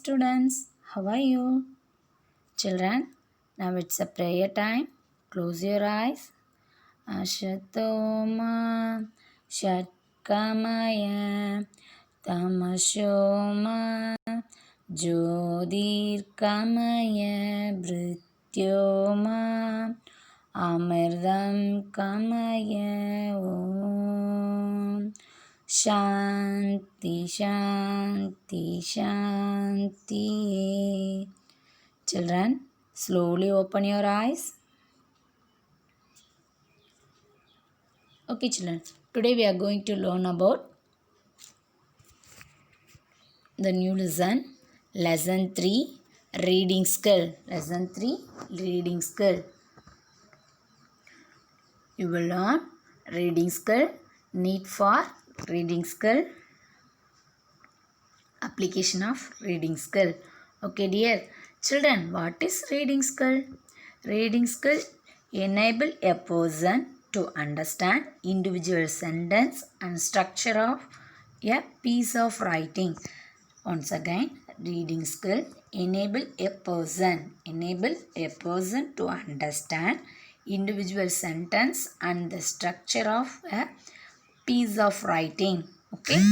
students. How are you? Children, now it's a prayer time. Close your eyes. Ashatoma Shatkamaya Tamashoma Jyodirkamaya Brityoma Amardam Kamaya Om Shanti Shanti Shanti. Children, slowly open your eyes. Okay, children. Today we are going to learn about the new lesson. Lesson 3, reading skill. Lesson 3, reading skill. You will learn reading skill, need for reading skill, application of reading skill. Okay, dear children, what is reading skill? Reading skill enable a person to understand individual sentence and structure of a piece of writing. Once again, reading skill enable a person to understand individual sentence and the structure of a piece of writing. Okay.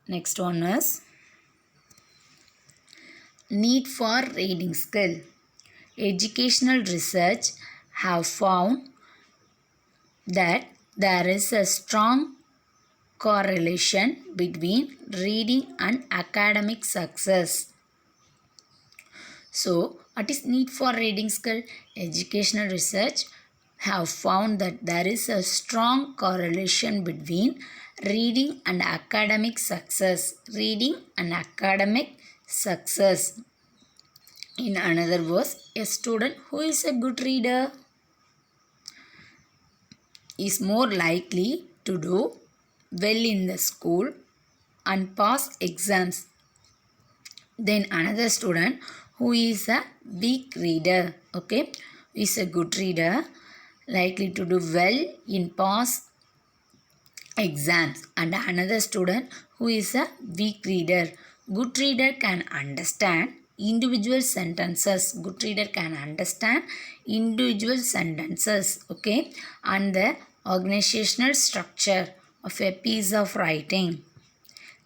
Next one is need for reading skill. Educational research have found that there is a strong correlation between reading and academic success. So, what is need for reading skill? Educational research have found that there is a strong correlation between reading and academic success. Reading and academic success. In another words, a student who is a good reader is more likely to do well in the school and pass exams than another student who is a weak reader. Okay, who is a good reader likely to do well in pass exams, and another student who is a weak reader. Good reader can understand individual sentences. Good reader can understand individual sentences. Okay, and the organizational structure of a piece of writing.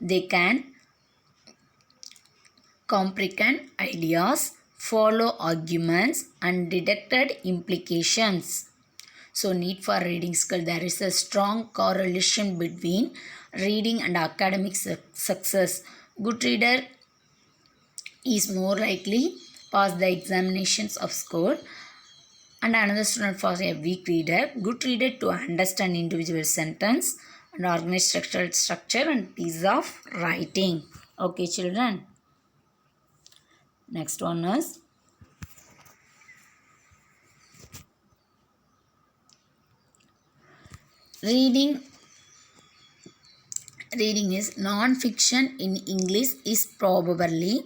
They can comprehend ideas, follow arguments, and detected implications. So, need for reading skill. There is a strong correlation between reading and academic success. Good reader is more likely pass the examinations of school, and another student for a weak reader. Good reader to understand individual sentence and organize structure and piece of writing. Okay, children. Next one is reading. Reading is non-fiction in English is probably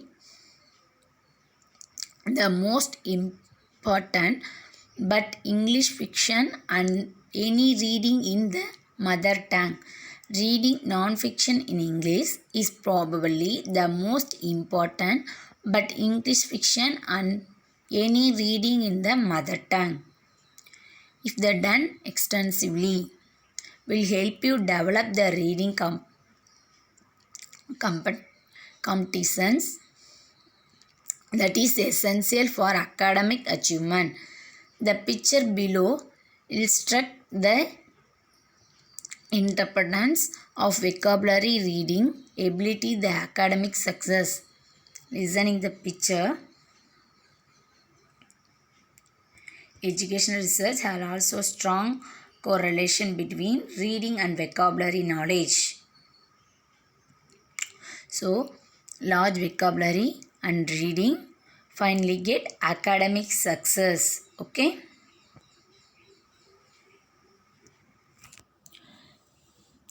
the most important, but English fiction and any reading in the mother tongue. Reading non-fiction in English is probably the most important, but English fiction and any reading in the mother tongue, if they're done extensively, will help you develop the reading competitions that is essential for academic achievement. The picture below illustrates the importance of vocabulary reading ability, the academic success. Listening the picture. Educational research has also strong correlation between reading and vocabulary knowledge. So, large vocabulary and reading finally get academic success. Okay.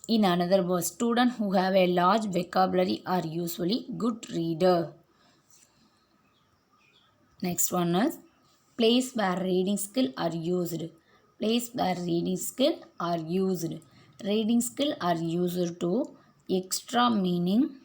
In another word, students who have a large vocabulary are usually good reader. Next one is place where reading skill are used. Place where reading skill are used. Reading skill are used to extra meaning